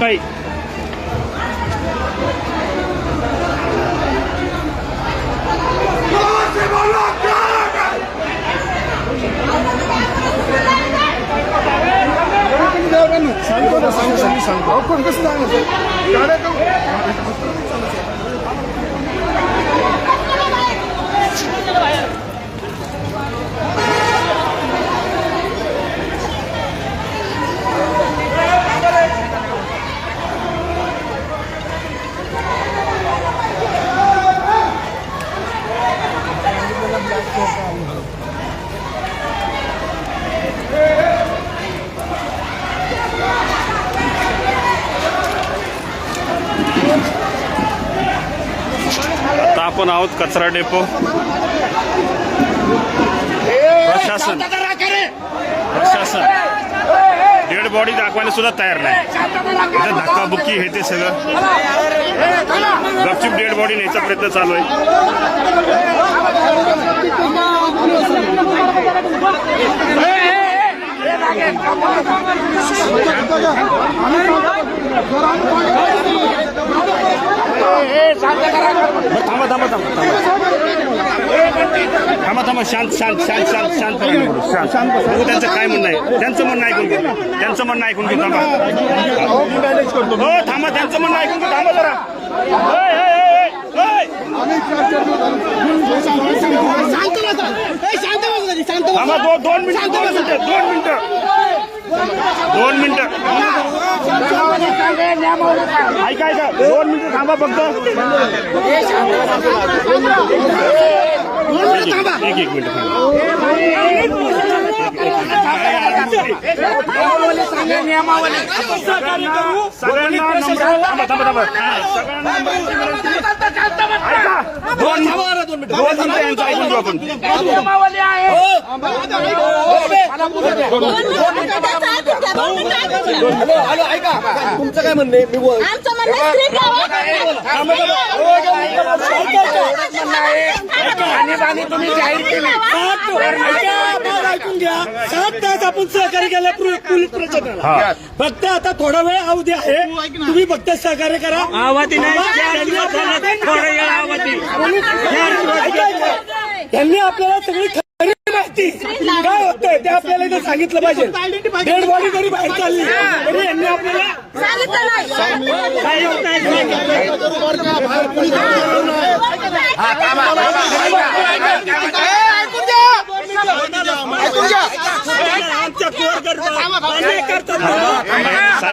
काही आता आपण आहोत कचरा डेपो प्रशासन डेड बॉडी दाखवायला सुद्धा तयार नाही. इथं धक्काबुक्की हे ते सगळं गपचूप डेड बॉडी न्यायचा प्रयत्न चालू आहे. थांबा थांबा थांबा थांबा थांबा शांत शांत शांत शांत शांत शांत बघू त्यांचं काय म्हणणं आहे. त्यांचं म्हणणं ऐकून घेऊ. त्यांचं म्हणणं ऐकून घेऊ. थांबा हो थांबा त्यांचं म्हणणं ऐकून घेऊ. थांबा जरा थांबा 2 मिनिटं 2 मिनिटं ऐका ऐका 2 मिनिटं थांबा फक्त. एक मिनिट ऐका तुमचं काय म्हणणं आहे? आणि तुम्ही जाहीर केली ऐकून घ्या. 7 तास आपण सहकार्य केलं पोलीस प्रशासनाला. फक्त आता थोडा वेळ अवधी आहे. तुम्ही फक्त सहकार्य करा. त्यांनी आपल्याला सगळी खरी माहिती काय होतंय ते आपल्याला इथं सांगितलं पाहिजे. डेड बॉडी जरी बाहेर चालली तरी यांनी आपल्याला आमच्या करतात